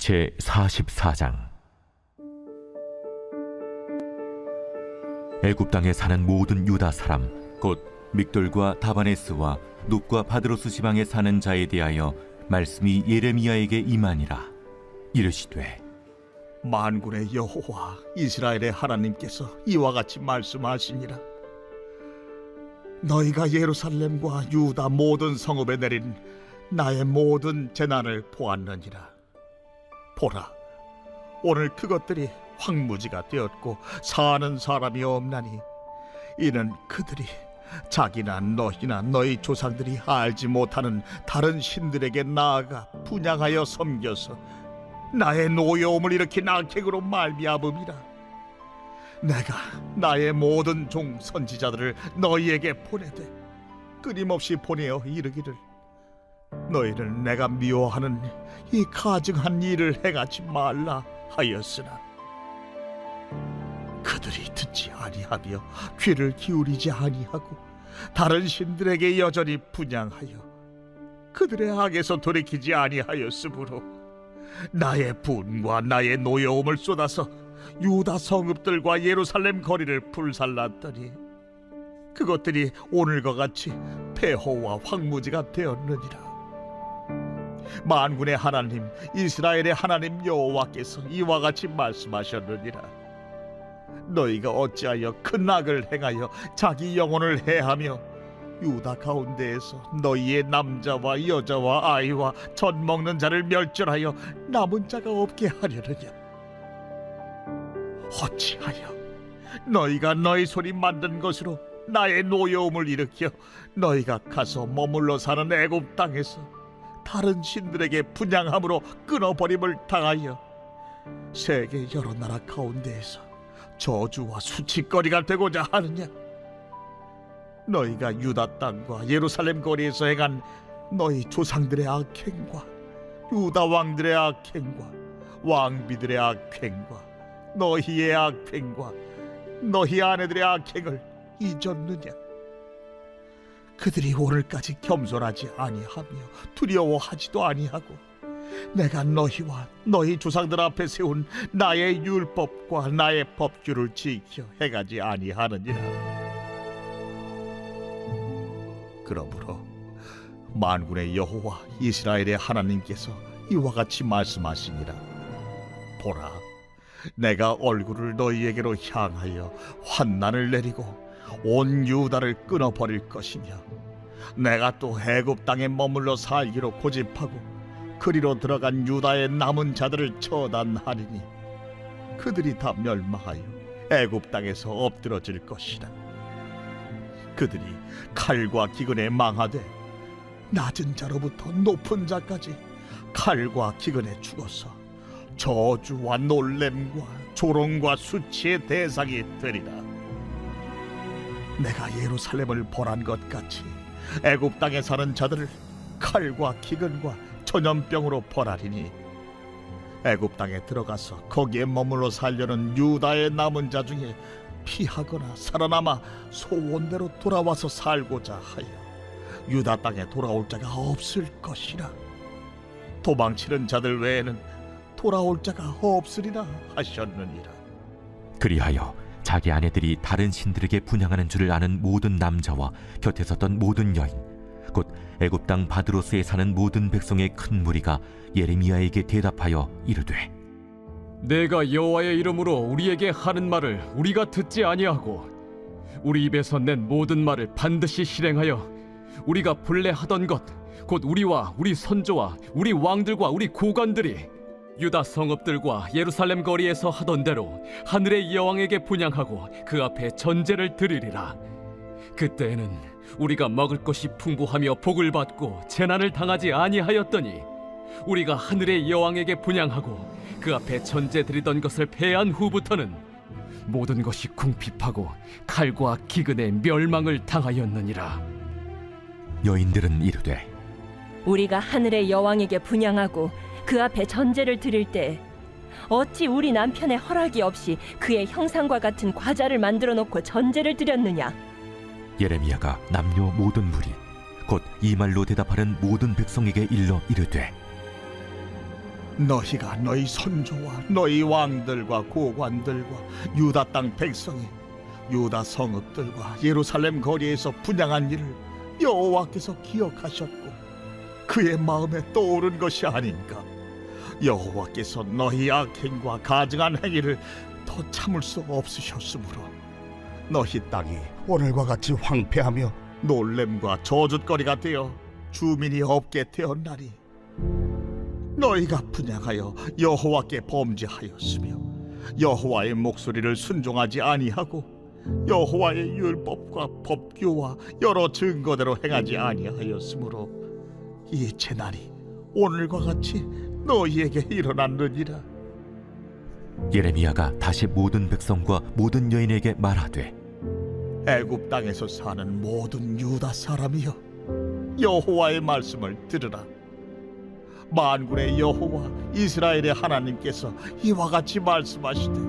제44장. 애굽 땅에 사는 모든 유다 사람 곧 믹돌과 다바네스와 눕과 바드로스 지방에 사는 자에 대하여 말씀이 예레미야에게 임하니라. 이르시되, 만군의 여호와 이스라엘의 하나님께서 이와 같이 말씀하시니라. 너희가 예루살렘과 유다 모든 성읍에 내린 나의 모든 재난을 보았느니라. 보라, 오늘 그것들이 황무지가 되었고 사는 사람이 없나니 이는 그들이 자기나 너희나 너희 조상들이 알지 못하는 다른 신들에게 나아가 분향하여 섬겨서 나의 노여움을 일으킨 악행으로 말미암음이라. 내가 나의 모든 종 선지자들을 너희에게 보내되 끊임없이 보내어 이르기를, 너희를 내가 미워하는 이 가증한 일을 행하지 말라 하였으나 그들이 듣지 아니하며 귀를 기울이지 아니하고 다른 신들에게 여전히 분향하여 그들의 악에서 돌이키지 아니하였으므로 나의 분과 나의 노여움을 쏟아서 유다 성읍들과 예루살렘 거리를 불살랐더니 그것들이 오늘과 같이 폐허와 황무지가 되었느니라. 만군의 하나님 이스라엘의 하나님 여호와께서 이와 같이 말씀하셨느니라. 너희가 어찌하여 큰 악을 행하여 자기 영혼을 해하며 유다 가운데에서 너희의 남자와 여자와 아이와 젖 먹는 자를 멸절하여 남은 자가 없게 하려느냐? 어찌하여 너희가 너희 손이 만든 것으로 나의 노여움을 일으켜 너희가 가서 머물러 사는 애굽 땅에서 다른 신들에게 분향함으로 끊어버림을 당하여 세계 여러 나라 가운데에서 저주와 수치거리가 되고자 하느냐? 너희가 유다 땅과 예루살렘 거리에서 행한 너희 조상들의 악행과 유다 왕들의 악행과 왕비들의 악행과 너희의 악행과 너희 아내들의 악행을 잊었느냐? 그들이 오늘까지 겸손하지 아니하며 두려워하지도 아니하고 내가 너희와 너희 조상들 앞에 세운 나의 율법과 나의 법규를 지켜 행하지 아니하느니라. 그러므로 만군의 여호와 이스라엘의 하나님께서 이와 같이 말씀하시니라. 보라, 내가 얼굴을 너희에게로 향하여 환난을 내리고 온 유다를 끊어버릴 것이며 내가 또 애굽 땅에 머물러 살기로 고집하고 그리로 들어간 유다의 남은 자들을 처단하리니 그들이 다 멸망하여 애굽 땅에서 엎드러질 것이라. 그들이 칼과 기근에 망하되 낮은 자로부터 높은 자까지 칼과 기근에 죽어서 저주와 놀램과 조롱과 수치의 대상이 되리라. 내가 예루살렘을 벌한 것 같이 애굽 땅에 사는 자들을 칼과 기근과 전염병으로 벌하리니 애굽 땅에 들어가서 거기에 머물러 살려는 유다의 남은 자 중에 피하거나 살아남아 소원대로 돌아와서 살고자 하여 유다 땅에 돌아올 자가 없을 것이라. 도망치는 자들 외에는 돌아올 자가 없으리라 하셨느니라. 그리하여 자기 아내들이 다른 신들에게 분향하는 줄을 아는 모든 남자와 곁에 섰던 모든 여인 곧 애굽 땅 바드로스에 사는 모든 백성의 큰 무리가 예레미야에게 대답하여 이르되, 내가 여호와의 이름으로 우리에게 하는 말을 우리가 듣지 아니하고 우리 입에서 낸 모든 말을 반드시 실행하여 우리가 본래 하던 것 곧 우리와 우리 선조와 우리 왕들과 우리 고관들이 유다 성읍들과 예루살렘 거리에서 하던 대로 하늘의 여왕에게 분향하고 그 앞에 전제를 드리리라. 그때에는 우리가 먹을 것이 풍부하며 복을 받고 재난을 당하지 아니하였더니 우리가 하늘의 여왕에게 분향하고 그 앞에 전제 드리던 것을 패한 후부터는 모든 것이 궁핍하고 칼과 기근에 멸망을 당하였느니라. 여인들은 이르되, 우리가 하늘의 여왕에게 분향하고 그 앞에 전제를 드릴 때 어찌 우리 남편의 허락이 없이 그의 형상과 같은 과자를 만들어 놓고 전제를 드렸느냐? 예레미야가 남녀 모든 무리 곧 이 말로 대답하는 모든 백성에게 일러 이르되, 너희가 너희 선조와 너희 왕들과 고관들과 유다 땅 백성이 유다 성읍들과 예루살렘 거리에서 분향한 일을 여호와께서 기억하셨고 그의 마음에 떠오른 것이 아닌가. 여호와께서 너희 악행과 가증한 행위를 더 참을 수 없으셨으므로 너희 땅이 오늘과 같이 황폐하며 놀램과 저주거리가 되어 주민이 없게 되었나니 너희가 분향하여 여호와께 범죄하였으며 여호와의 목소리를 순종하지 아니하고 여호와의 율법과 법규와 여러 증거대로 행하지 아니하였으므로 이 재난이 오늘과 같이 너희에게 일어났느니라. 예레미야가 다시 모든 백성과 모든 여인에게 말하되 애굽 땅에서 사는 모든 유다 사람이여, 여호와의 말씀을 들으라. 만군의 여호와 이스라엘의 하나님께서 이와 같이 말씀하시되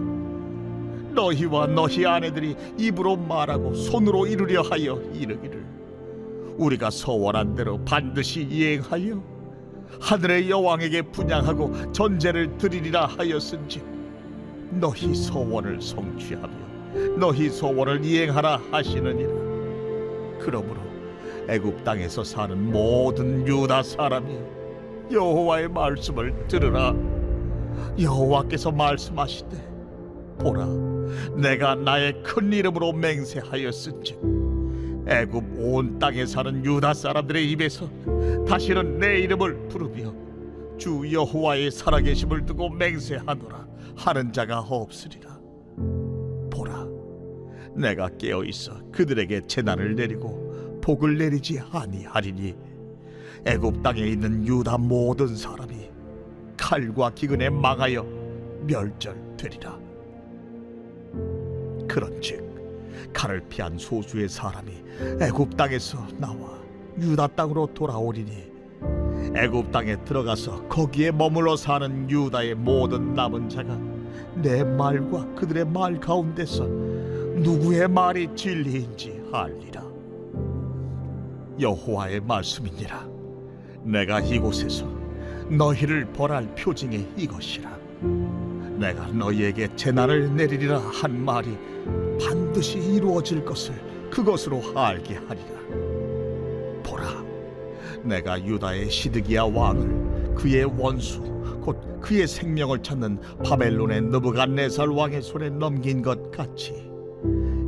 너희와 너희 아내들이 입으로 말하고 손으로 이루려 하여 이르기를 우리가 서원한 대로 반드시 이행하여 하늘의 여왕에게 분향하고 전제를 드리리라 하였은즉 너희 서원을 성취하며 너희 소원을 이행하라 하시느니라. 그러므로 애굽 땅에서 사는 모든 유다 사람이 여호와의 말씀을 들으라. 여호와께서 말씀하시되 보라, 내가 나의 큰 이름으로 맹세하였은즉 애굽 온 땅에 사는 유다 사람들의 입에서 다시는 내 이름을 부르며 주 여호와의 살아계심을 두고 맹세하노라 하는 자가 없으리라. 보라, 내가 깨어있어 그들에게 재난을 내리고 복을 내리지 아니하리니 애굽 땅에 있는 유다 모든 사람이 칼과 기근에 망하여 멸절되리라. 그런즉 칼을 피한 소수의 사람이 애굽 땅에서 나와 유다 땅으로 돌아오리니 애굽 땅에 들어가서 거기에 머물러 사는 유다의 모든 남은 자가 내 말과 그들의 말 가운데서 누구의 말이 진리인지 알리라. 여호와의 말씀이니라. 내가 이곳에서 너희를 벌할 표징이 이것이라. 내가 너희에게 재난을 내리리라 한 말이 반드시 이루어질 것을 그것으로 알게 하리라. 보라, 내가 유다의 시드기야 왕을 그의 원수 곧 그의 생명을 찾는 바벨론의 느부갓네살 왕의 손에 넘긴 것 같이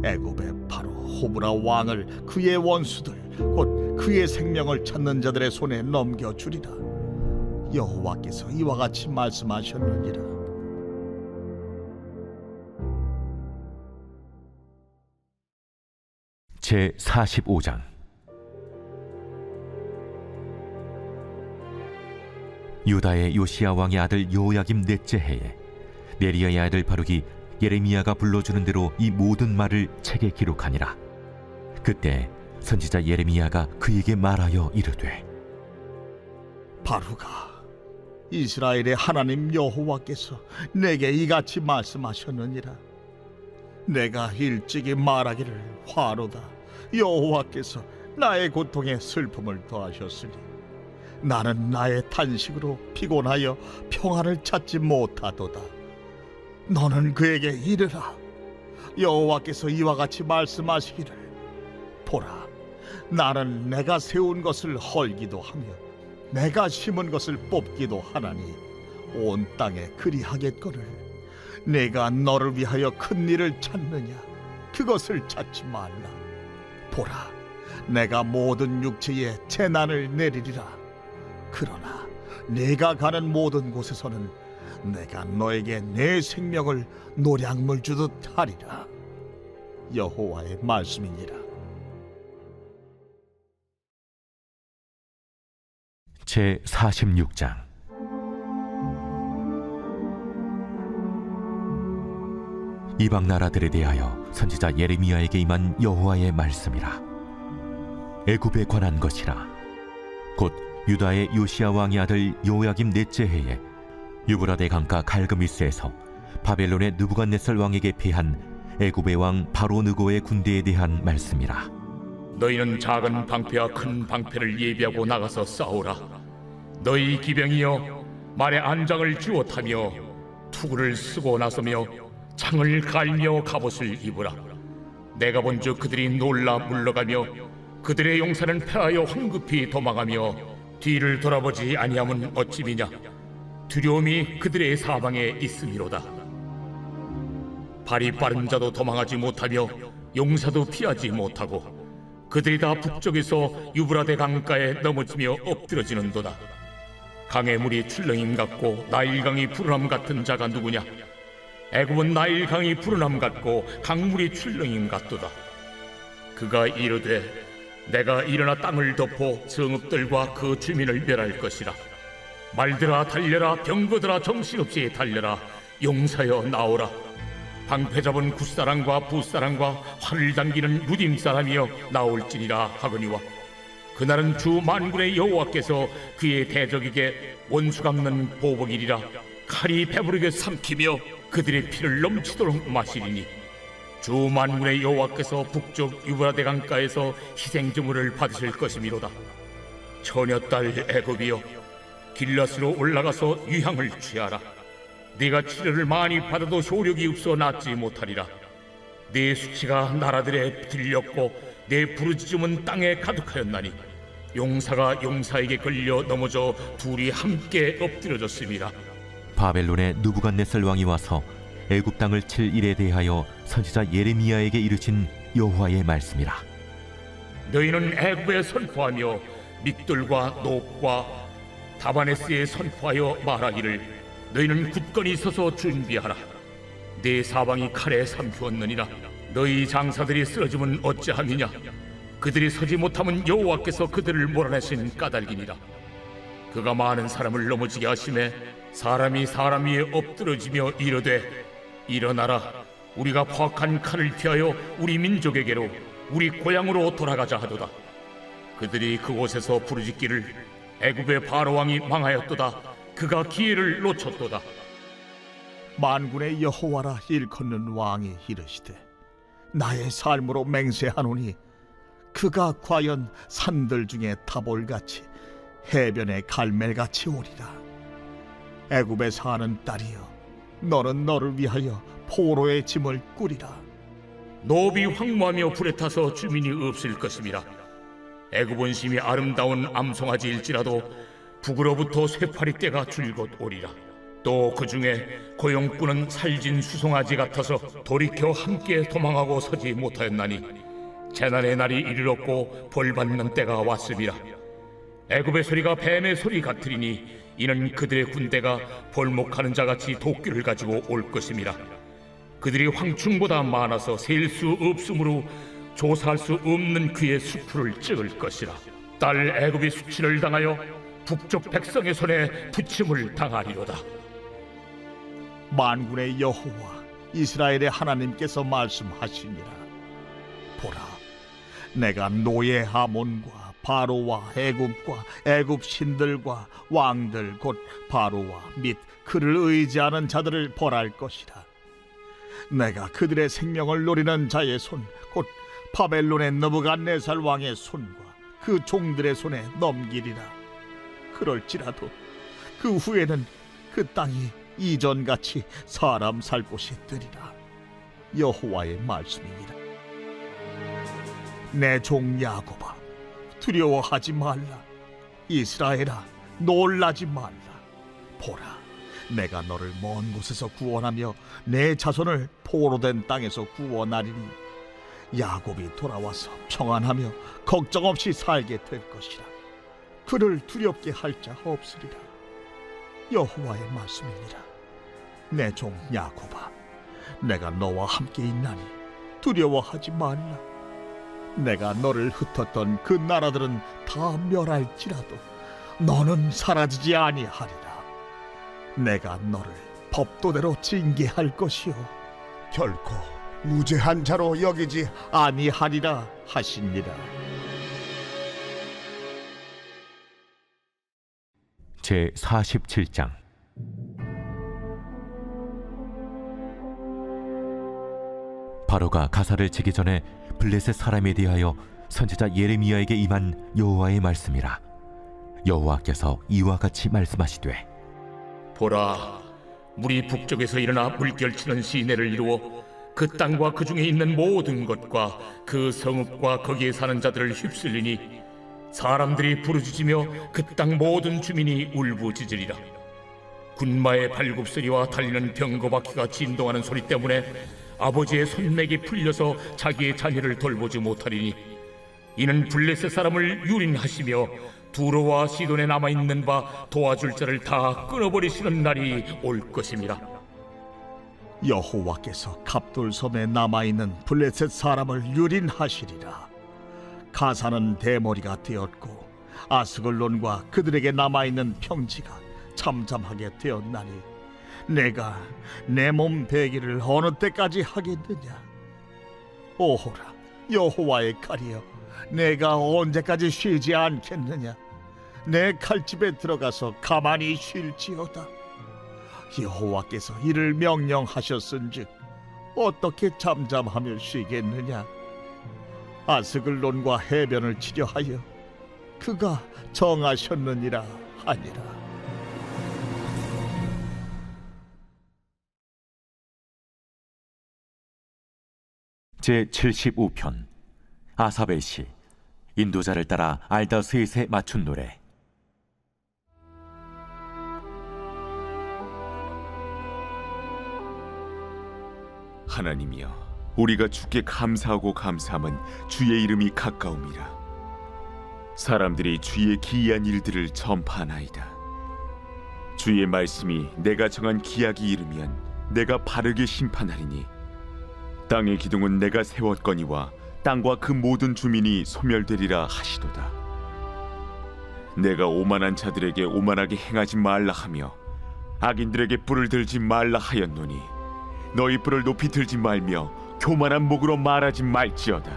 애굽의 바로 호브라 왕을 그의 원수들 곧 그의 생명을 찾는 자들의 손에 넘겨주리라. 여호와께서 이와 같이 말씀하셨느니라. 제 45장. 유다의 요시야 왕의 아들 요야김 넷째 해에 네리야의 아들 바룩이 예레미야가 불러주는 대로 이 모든 말을 책에 기록하니라. 그때 선지자 예레미야가 그에게 말하여 이르되 바루가, 이스라엘의 하나님 여호와께서 내게 이같이 말씀하셨느니라. 내가 일찍이 말하기를 화로다. 여호와께서 나의 고통에 슬픔을 더하셨으니 나는 나의 탄식으로 피곤하여 평안을 찾지 못하도다. 너는 그에게 이르라. 여호와께서 이와 같이 말씀하시기를 보라, 나는 내가 세운 것을 헐기도 하며 내가 심은 것을 뽑기도 하나니 온 땅에 그리하겠거늘 내가 너를 위하여 큰 일을 찾느냐? 그것을 찾지 말라. 보라, 내가 모든 육체에 재난을 내리리라. 그러나 내가 가는 모든 곳에서는 내가 너에게 내 생명을 노량물 주듯 하리라. 여호와의 말씀이니라. 제 46장. 이방 나라들에 대하여 선지자 예레미야에게 임한 여호와의 말씀이라. 애굽에 관한 것이라. 곧 유다의 요시야 왕의 아들 요야김 넷째 해에 유브라데 강가 갈그미스에서 바벨론의 느부갓네살 왕에게 패한 애굽의 왕 바로 느고의 군대에 대한 말씀이라. 너희는 작은 방패와 큰 방패를 예비하고 나가서 싸우라. 너희 기병이여, 말에 안장을 쥐어 타며 투구를 쓰고 나서며 창을 갈며 갑옷을 입으라. 내가 본즉 그들이 놀라 물러가며 그들의 용사는 패하여 황급히 도망하며 뒤를 돌아보지 아니함은 어찌미냐. 두려움이 그들의 사방에 있음이로다. 발이 빠른 자도 도망하지 못하며 용사도 피하지 못하고 그들이 다 북쪽에서 유브라데 강가에 넘어지며 엎드러지는도다. 강의 물이 출렁임 같고 나일강이 푸른함 같은 자가 누구냐? 애굽은 나일강이 푸른함 같고 강물이 출렁임 같도다. 그가 이르되 내가 일어나 땅을 덮어 성읍들과 그 주민을 멸할 것이라. 말들아 달려라, 병거들아 정신없이 달려라, 용사여 나오라. 방패 잡은 굿사람과 붓사람과 활을 당기는 루딤 사람이여 나올지니라 하거니와 그날은 주 만군의 여호와께서 그의 대적에게 원수 갚는 보복이리라. 칼이 배부르게 삼키며 그들의 피를 넘치도록 마시리니 주 만군의 여호와께서 북쪽 유브라데 강가에서 희생제물을 받으실 것이미로다. 처녀딸 애굽이여 길앗으로 올라가서 유향을 취하라. 네가 치료를 많이 받아도 효력이 없어 낫지 못하리라. 네 수치가 나라들에 들렸고 내 부르짖음은 땅에 가득하였나니 용사가 용사에게 걸려 넘어져 둘이 함께 엎드려졌습니다. 바벨론의 느부갓네살 왕이 와서 애굽 땅을 칠 일에 대하여 선지자 예레미야에게 이르신 여호와의 말씀이라. 너희는 애굽에 선포하며 믹돌과 높과 다바네스에 선포하여 말하기를 너희는 굳건히 서서 준비하라. 네 사방이 칼에 삼키었느니라. 너희 장사들이 쓰러지면 어찌함이냐? 그들이 서지 못하면 여호와께서 그들을 몰아내신 까닭이니라. 그가 많은 사람을 넘어지게 하심에 사람이 사람 위에 엎드러지며 이르되 일어나라. 우리가 포악한 칼을 피하여 우리 민족에게로 우리 고향으로 돌아가자 하도다. 그들이 그곳에서 부르짖기를 애굽의 바로왕이 망하였도다. 그가 기회를 놓쳤도다. 만군의 여호와라 일컫는 왕이 이르시되 나의 삶으로 맹세하노니 그가 과연 산들 중에 타볼같이 해변의 갈멜같이 오리라. 애굽에 사는 딸이여 너는 너를 위하여 포로의 짐을 꾸리라. 노비 황무하며 불에 타서 주민이 없을 것임이라. 애굽은 심히 아름다운 암송아지일지라도 북으로부터 쇠파리 떼가 줄곧 오리라. 또 그 중에 고용꾼은 살진 수송아지 같아서 돌이켜 함께 도망하고 서지 못하였나니 재난의 날이 이르렀고 벌받는 때가 왔음이라. 애굽의 소리가 뱀의 소리 같으리니 이는 그들의 군대가 벌목하는 자같이 도끼를 가지고 올 것임이라. 그들이 황충보다 많아서 셀 수 없으므로 조사할 수 없는 그의 수풀을 찍을 것이라. 딸 애굽이 수치를 당하여 북쪽 백성의 손에 부침을 당하리로다. 만군의 여호와 이스라엘의 하나님께서 말씀하시니라. 보라, 내가 노예 하몬과 바로와 애굽과 애굽 신들과 왕들 곧 바로와 및 그를 의지하는 자들을 벌할 것이라. 내가 그들의 생명을 노리는 자의 손 곧 바벨론의 느부갓네살 왕의 손과 그 종들의 손에 넘기리라. 그럴지라도 그 후에는 그 땅이 이전같이 사람 살 곳이 되리라. 여호와의 말씀이니라. 내 종 야곱아 두려워하지 말라. 이스라엘아 놀라지 말라. 보라, 내가 너를 먼 곳에서 구원하며 내 자손을 포로된 땅에서 구원하리니 야곱이 돌아와서 평안하며 걱정 없이 살게 될 것이라. 그를 두렵게 할 자 없으리라. 여호와의 말씀이니라. 내 종 야곱아 내가 너와 함께 있나니 두려워하지 말라. 내가 너를 흩었던 그 나라들은 다 멸할지라도 너는 사라지지 아니하리라. 내가 너를 법도대로 징계할 것이요 결코 무죄한 자로 여기지 아니하리라 하시니라. 제 47장. 바로가 가사를 치기 전에 블레셋 사람에 대하여 선지자 예레미야에게 임한 여호와의 말씀이라. 여호와께서 이와 같이 말씀하시되 보라, 물이 북쪽에서 일어나 물결치는 시내를 이루어 그 땅과 그 중에 있는 모든 것과 그 성읍과 거기에 사는 자들을 휩쓸리니 사람들이 부르짖으며 그 땅 모든 주민이 울부짖으리라. 군마의 발굽소리와 달리는 병거바퀴가 진동하는 소리 때문에 아버지의 손맥이 풀려서 자기의 자녀를 돌보지 못하리니 이는 블레셋 사람을 유린하시며 두로와 시돈에 남아있는 바 도와줄 자를 다 끊어버리시는 날이 올 것임이라. 여호와께서 갑돌섬에 남아있는 블레셋 사람을 유린하시리라. 가사는 대머리가 되었고 아스글론과 그들에게 남아있는 평지가 잠잠하게 되었나니 내가 내 몸 베기를 어느 때까지 하겠느냐? 오호라, 여호와의 칼이여, 내가 언제까지 쉬지 않겠느냐? 내 칼집에 들어가서 가만히 쉴지어다. 여호와께서 이를 명령하셨은즉 어떻게 잠잠하며 쉬겠느냐? 아스글론과 해변을 치려 하여 그가 정하셨느니라 하니라. 제75편 아삽의 시. 인도자를 따라 알다 셋에 맞춘 노래. 하나님이여, 우리가 주께 감사하고 감사함은 주의 이름이 가까움이라. 사람들이 주의 기이한 일들을 전파하나이다. 주의 말씀이 내가 정한 기약이 이르면 내가 바르게 심판하리니 땅의 기둥은 내가 세웠거니와 땅과 그 모든 주민이 소멸되리라 하시도다. 내가 오만한 자들에게 오만하게 행하지 말라 하며 악인들에게 뿔을 들지 말라 하였노니 너희 뿔을 높이 들지 말며 교만한 목으로 말하지 말지어다.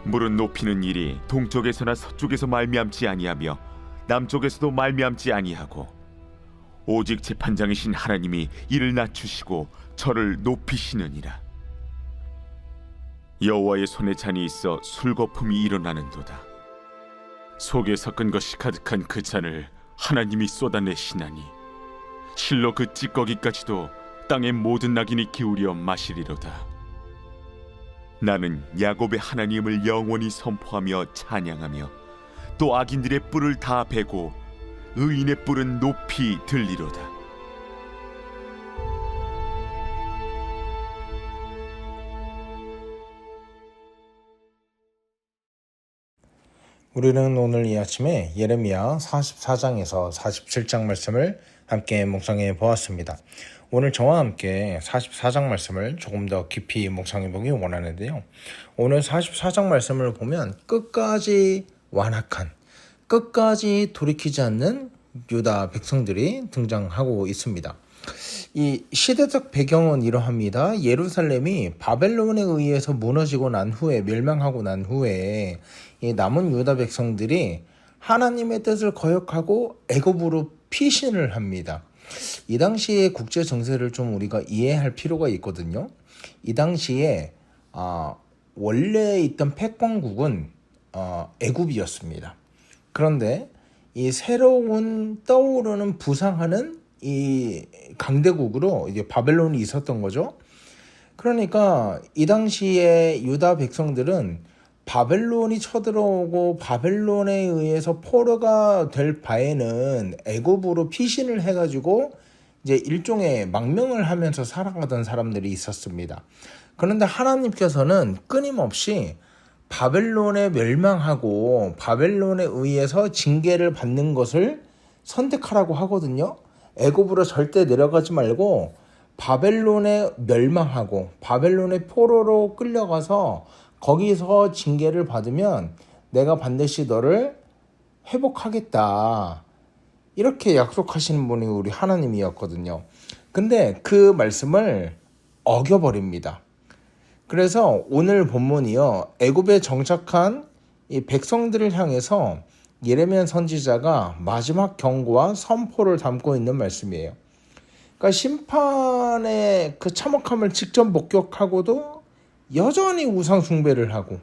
물은 높이는 일이 동쪽에서나 서쪽에서 말미암지 아니하며 남쪽에서도 말미암지 아니하고 오직 재판장이신 하나님이 이를 낮추시고 저를 높이시느니라. 여호와의 손에 잔이 있어 술거품이 일어나는도다. 속에 섞은 것이 가득한 그 잔을 하나님이 쏟아내시나니 실로 그 찌꺼기까지도 땅의 모든 낙인이 기울여 마시리로다. 나는 야곱의 하나님을 영원히 선포하며 찬양하며 또 악인들의 뿔을 다 베고 의인의 뿔은 높이 들리로다. 우리는 오늘 이 아침에 예레미야 44장에서 47장 말씀을 함께 묵상해 보았습니다. 오늘 저와 함께 44장 말씀을 조금 더 깊이 묵상해 보기 원하는데요. 오늘 44장 말씀을 보면 끝까지 완악한, 끝까지 돌이키지 않는 유다 백성들이 등장하고 있습니다. 이 시대적 배경은 이러합니다. 예루살렘이 바벨론에 의해서 무너지고 난 후에, 멸망하고 난 후에 이 남은 유다 백성들이 하나님의 뜻을 거역하고 애굽으로 피신을 합니다. 이 당시의 국제 정세를 좀 우리가 이해할 필요가 있거든요. 이 당시에 원래 있던 패권국은 애굽이었습니다. 그런데 이 새로운 떠오르는 부상하는 이 강대국으로 이제 바벨론이 있었던 거죠. 그러니까 이 당시에 유다 백성들은 바벨론이 쳐들어오고 바벨론에 의해서 포로가 될 바에는 애굽으로 피신을 해가지고 이제 일종의 망명을 하면서 살아가던 사람들이 있었습니다. 그런데 하나님께서는 끊임없이 바벨론에 멸망하고 바벨론에 의해서 징계를 받는 것을 선택하라고 하거든요. 애굽으로 절대 내려가지 말고 바벨론에 멸망하고 바벨론의 포로로 끌려가서 거기서 징계를 받으면 내가 반드시 너를 회복하겠다. 이렇게 약속하시는 분이 우리 하나님이었거든요. 근데 그 말씀을 어겨버립니다. 그래서 오늘 본문이요, 애굽에 정착한 이 백성들을 향해서 예레미야 선지자가 마지막 경고와 선포를 담고 있는 말씀이에요. 그러니까 심판의 그 참혹함을 직접 목격하고도 여전히 우상 숭배를 하고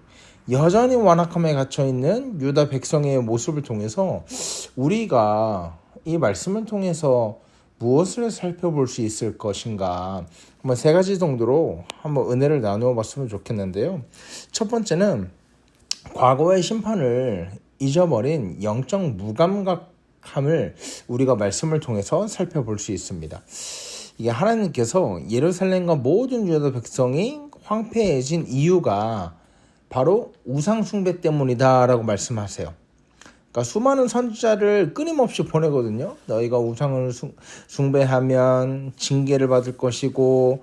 여전히 완악함에 갇혀있는 유다 백성의 모습을 통해서 우리가 이 말씀을 통해서 무엇을 살펴볼 수 있을 것인가? 한번 세 가지 정도로 한번 은혜를 나누어 봤으면 좋겠는데요. 첫 번째는 과거의 심판을 잊어버린 영적 무감각함을 우리가 말씀을 통해서 살펴볼 수 있습니다. 이게 하나님께서 예루살렘과 모든 유다 백성이 황폐해진 이유가 바로 우상 숭배 때문이다라고 말씀하세요. 그러니까 수많은 선지자를 끊임없이 보내거든요. 너희가 우상을 숭배하면 징계를 받을 것이고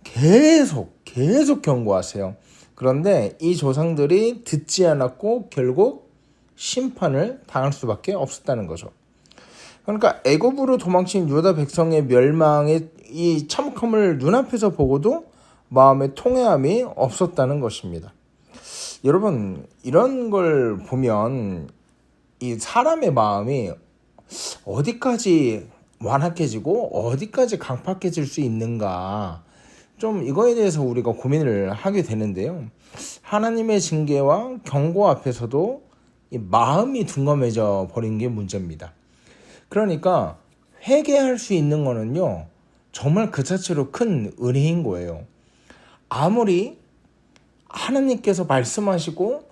계속 경고하세요. 그런데 이 조상들이 듣지 않았고 결국 심판을 당할 수밖에 없었다는 거죠. 그러니까 애굽으로 도망친 유다 백성의 멸망의 이 참혹함을 눈앞에서 보고도 마음의 통회함이 없었다는 것입니다. 여러분, 이런 걸 보면 이 사람의 마음이 어디까지 완악해지고 어디까지 강팍해질 수 있는가, 좀 이거에 대해서 우리가 고민을 하게 되는데요. 하나님의 징계와 경고 앞에서도 이 마음이 둔감해져 버린 게 문제입니다. 그러니까 회개할 수 있는 거는요, 정말 그 자체로 큰 은혜인 거예요. 아무리 하나님께서 말씀하시고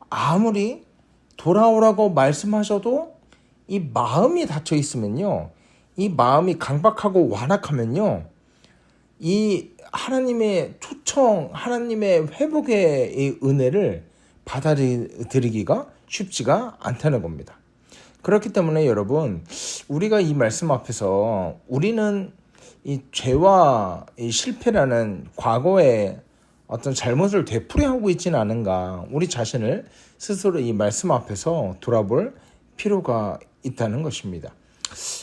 아무리 돌아오라고 말씀하셔도 이 마음이 닫혀 있으면요, 이 마음이 강박하고 완악하면요, 이 하나님의 초청, 하나님의 회복의 이 은혜를 받아들이기가 쉽지가 않다는 겁니다. 그렇기 때문에 여러분, 우리가 이 말씀 앞에서 우리는 이 죄와 이 실패라는 과거의 어떤 잘못을 되풀이하고 있지는 않은가, 우리 자신을 스스로 이 말씀 앞에서 돌아볼 필요가 있다는 것입니다.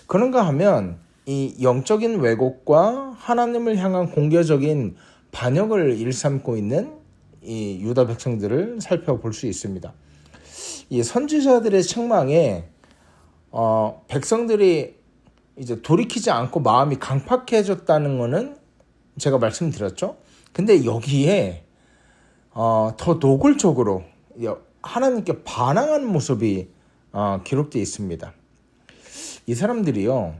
그런가 하면 이 영적인 왜곡과 하나님을 향한 공개적인 반역을 일삼고 있는 이 유다 백성들을 살펴볼 수 있습니다. 이 선지자들의 책망에 백성들이 이제 돌이키지 않고 마음이 강팍해졌다는 것은 제가 말씀드렸죠. 근데 여기에 더 노골적으로 하나님께 반항하는 모습이 기록되어 있습니다. 이 사람들이요,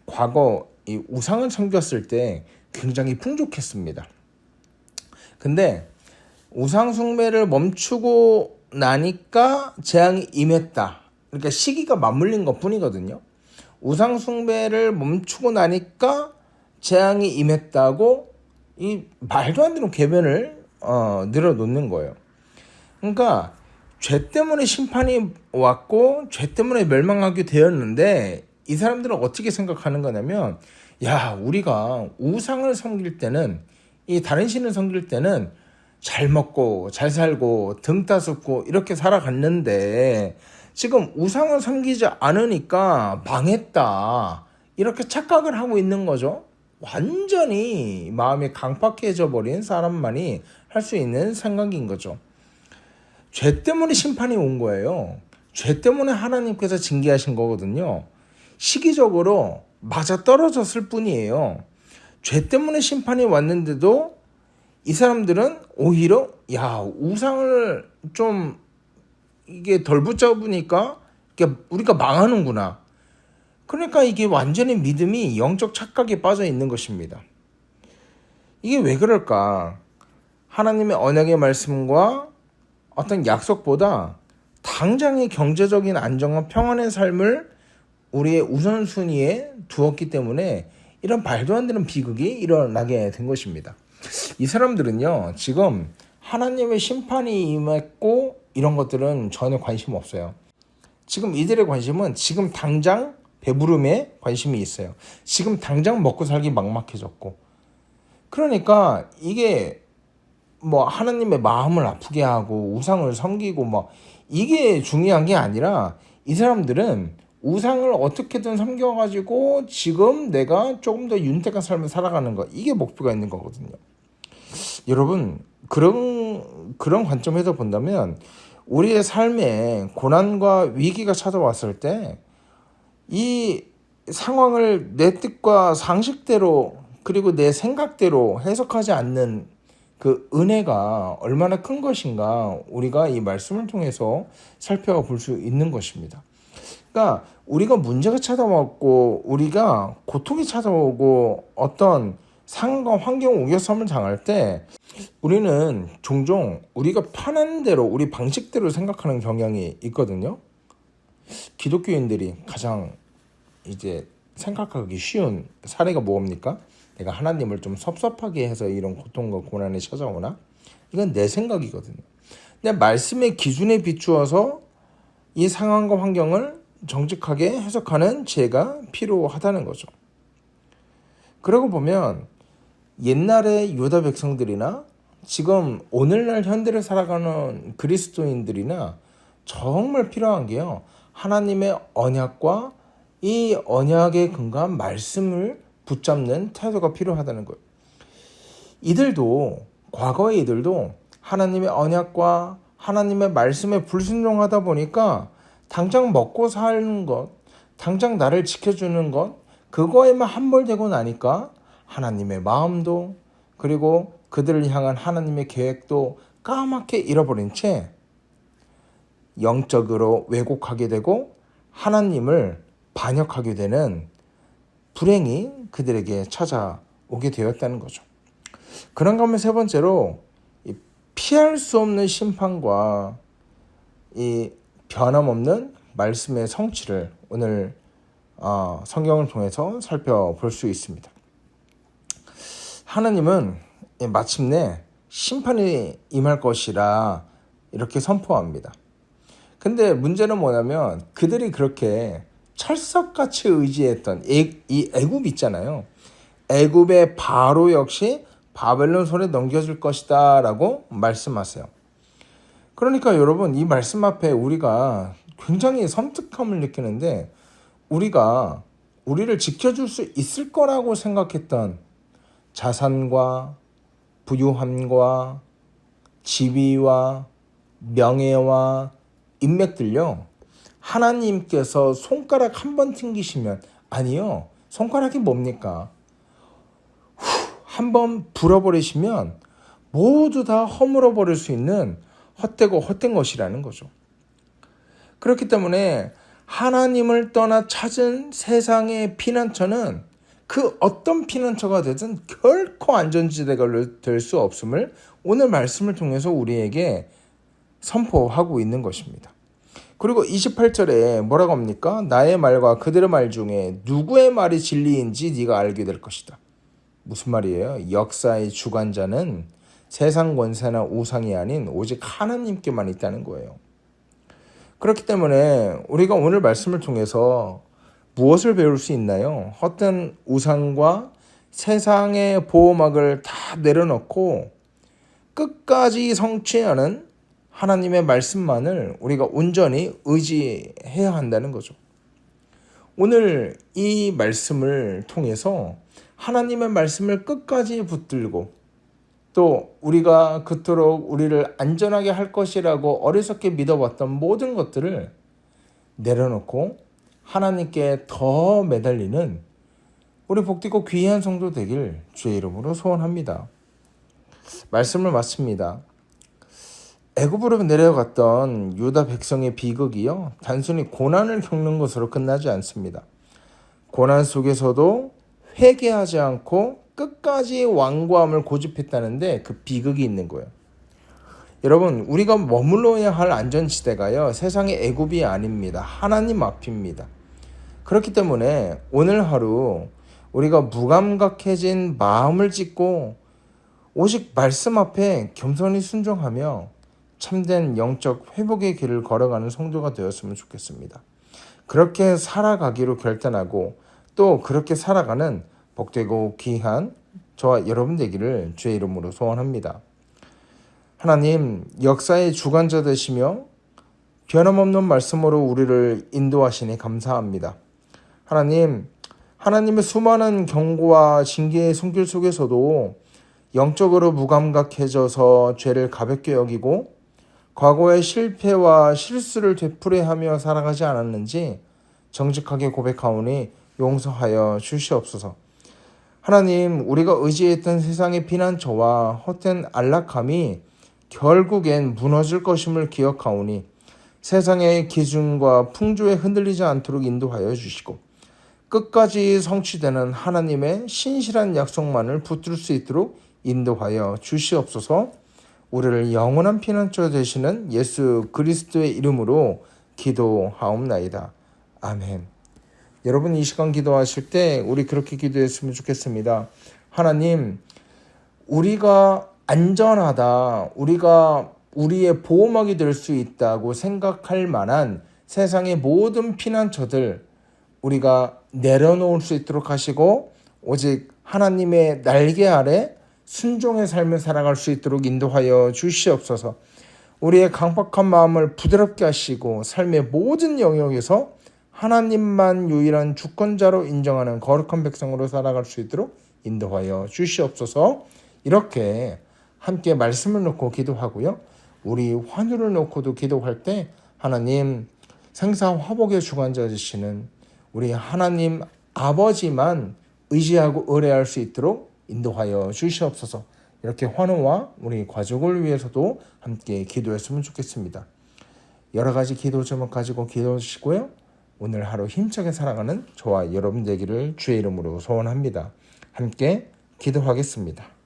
과거 이 우상을 섬겼을 때 굉장히 풍족했습니다. 근데 우상 숭배를 멈추고 나니까 재앙이 임했다. 그러니까 시기가 맞물린 것 뿐이거든요. 우상 숭배를 멈추고 나니까 재앙이 임했다고 이 말도 안 되는 궤변을 늘어놓는 거예요. 그러니까 죄 때문에 심판이 왔고 죄 때문에 멸망하게 되었는데, 이 사람들은 어떻게 생각하는 거냐면, 야, 우리가 우상을 섬길 때는, 이 다른 신을 섬길 때는 잘 먹고 잘 살고 등 따숩고 이렇게 살아갔는데 지금 우상을 섬기지 않으니까 망했다, 이렇게 착각을 하고 있는 거죠. 완전히 마음이 강팍해져 버린 사람만이 할 수 있는 생각인 거죠. 죄 때문에 심판이 온 거예요. 죄 때문에 하나님께서 징계하신 거거든요. 시기적으로 맞아 떨어졌을 뿐이에요. 죄 때문에 심판이 왔는데도 이 사람들은 오히려 우상을 좀 이게 덜 붙잡으니까 우리가 망하는구나. 그러니까 이게 완전히 믿음이 영적 착각에 빠져 있는 것입니다. 이게 왜 그럴까? 하나님의 언약의 말씀과 어떤 약속보다 당장의 경제적인 안정과 평안의 삶을 우리의 우선순위에 두었기 때문에 이런 말도 안 되는 비극이 일어나게 된 것입니다. 이 사람들은요, 지금 하나님의 심판이 임했고 이런 것들은 전혀 관심 없어요. 지금 이들의 관심은 지금 당장 배부름에 관심이 있어요. 지금 당장 먹고 살기 막막해졌고, 그러니까 이게 뭐 하나님의 마음을 아프게 하고 우상을 섬기고 뭐 이게 중요한 게 아니라, 이 사람들은 우상을 어떻게든 섬겨가지고 지금 내가 조금 더 윤택한 삶을 살아가는 거, 이게 목표가 있는 거거든요. 여러분, 그런 관점에서 본다면 우리의 삶에 고난과 위기가 찾아왔을 때 이 상황을 내 뜻과 상식대로 그리고 내 생각대로 해석하지 않는 그 은혜가 얼마나 큰 것인가, 우리가 이 말씀을 통해서 살펴볼 수 있는 것입니다. 그러니까 우리가 문제가 찾아왔고 우리가 고통이 찾아오고 어떤 상황과 환경 우겨섬을 당할 때 우리는 종종 우리가 편한 대로 우리 방식대로 생각하는 경향이 있거든요. 기독교인들이 가장 이제 생각하기 쉬운 사례가 뭡니까? 내가 하나님을 좀 섭섭하게 해서 이런 고통과 고난이 찾아오나? 이건 내 생각이거든요. 내 말씀의 기준에 비추어서 이 상황과 환경을 정직하게 해석하는 지혜가 필요하다는 거죠. 그러고 보면 옛날의 유다 백성들이나 지금 오늘날 현대를 살아가는 그리스도인들이나 정말 필요한 게요. 하나님의 언약과 이 언약에 근거한 말씀을 붙잡는 태도가 필요하다는 거예요. 이들도 과거의 이들도 하나님의 언약과 하나님의 말씀에 불순종하다 보니까 당장 먹고 사는 것, 당장 나를 지켜주는 것, 그거에만 함몰되고 나니까 하나님의 마음도 그리고 그들을 향한 하나님의 계획도 까맣게 잃어버린 채 영적으로 왜곡하게 되고 하나님을 반역하게 되는 불행이 그들에게 찾아오게 되었다는 거죠. 그런가 하면 세 번째로 피할 수 없는 심판과 이 변함없는 말씀의 성취를 오늘 성경을 통해서 살펴볼 수 있습니다. 하나님은 마침내 심판이 임할 것이라 이렇게 선포합니다. 근데 문제는 뭐냐면 그들이 그렇게 철석같이 의지했던 이 애굽 있잖아요. 애굽의 바로 역시 바벨론 손에 넘겨줄 것이다 라고 말씀하세요. 그러니까 여러분 이 말씀 앞에 우리가 굉장히 섬뜩함을 느끼는데 우리가 우리를 지켜줄 수 있을 거라고 생각했던 자산과 부유함과 지위와 명예와 인맥들요. 하나님께서 손가락 한 번 튕기시면 아니요. 손가락이 뭡니까? 한 번 불어버리시면 모두 다 허물어 버릴 수 있는 헛되고 헛된 것이라는 거죠. 그렇기 때문에 하나님을 떠나 찾은 세상의 피난처는 그 어떤 피난처가 되든 결코 안전지대가 될 수 없음을 오늘 말씀을 통해서 우리에게 선포하고 있는 것입니다. 그리고 28절에 뭐라고 합니까? 나의 말과 그들의 말 중에 누구의 말이 진리인지 네가 알게 될 것이다. 무슨 말이에요? 역사의 주관자는 세상 권세나 우상이 아닌 오직 하나님께만 있다는 거예요. 그렇기 때문에 우리가 오늘 말씀을 통해서 무엇을 배울 수 있나요? 헛된 우상과 세상의 보호막을 다 내려놓고 끝까지 성취하는 하나님의 말씀만을 우리가 온전히 의지해야 한다는 거죠. 오늘 이 말씀을 통해서 하나님의 말씀을 끝까지 붙들고 또 우리가 그토록 우리를 안전하게 할 것이라고 어리석게 믿어봤던 모든 것들을 내려놓고 하나님께 더 매달리는 우리 복되고 귀한 성도 되길 주의 이름으로 소원합니다. 말씀을 마칩니다. 애굽으로 내려갔던 유다 백성의 비극이요. 단순히 고난을 겪는 것으로 끝나지 않습니다. 고난 속에서도 회개하지 않고 끝까지 완고함을 고집했다는데 그 비극이 있는 거예요. 여러분 우리가 머물러야 할 안전지대가요. 세상의 애굽이 아닙니다. 하나님 앞입니다. 그렇기 때문에 오늘 하루 우리가 무감각해진 마음을 짓고 오직 말씀 앞에 겸손히 순종하며 참된 영적 회복의 길을 걸어가는 성도가 되었으면 좋겠습니다. 그렇게 살아가기로 결단하고 또 그렇게 살아가는 복되고 귀한 저와 여러분 되기를 주의 이름으로 소원합니다. 하나님 역사의 주관자 되시며 변함없는 말씀으로 우리를 인도하시니 감사합니다. 하나님, 하나님의 수많은 경고와 징계의 손길 속에서도 영적으로 무감각해져서 죄를 가볍게 여기고 과거의 실패와 실수를 되풀이하며 살아가지 않았는지 정직하게 고백하오니 용서하여 주시옵소서. 하나님, 우리가 의지했던 세상의 피난처와 헛된 안락함이 결국엔 무너질 것임을 기억하오니 세상의 기준과 풍조에 흔들리지 않도록 인도하여 주시고 끝까지 성취되는 하나님의 신실한 약속만을 붙들 수 있도록 인도하여 주시옵소서. 우리를 영원한 피난처 되시는 예수 그리스도의 이름으로 기도하옵나이다. 아멘. 여러분 이 시간 기도하실 때 우리 그렇게 기도했으면 좋겠습니다. 하나님, 우리가 안전하다, 우리가 우리의 보호막이 될 수 있다고 생각할 만한 세상의 모든 피난처들 우리가 내려놓을 수 있도록 하시고 오직 하나님의 날개 아래 순종의 삶을 살아갈 수 있도록 인도하여 주시옵소서. 우리의 강박한 마음을 부드럽게 하시고 삶의 모든 영역에서 하나님만 유일한 주권자로 인정하는 거룩한 백성으로 살아갈 수 있도록 인도하여 주시옵소서. 이렇게 함께 말씀을 놓고 기도하고요. 우리 환우를 놓고도 기도할 때 하나님 생사화복의 주관자 되시는 우리 하나님 아버지만 의지하고 의뢰할 수 있도록 인도하여 주시옵소서. 이렇게 환우와 우리 가족을 위해서도 함께 기도했으면 좋겠습니다. 여러 가지 기도 제목 가지고 기도해 주시고요. 오늘 하루 힘차게 살아가는 저와 여러분 되기를 주의 이름으로 소원합니다. 함께 기도하겠습니다.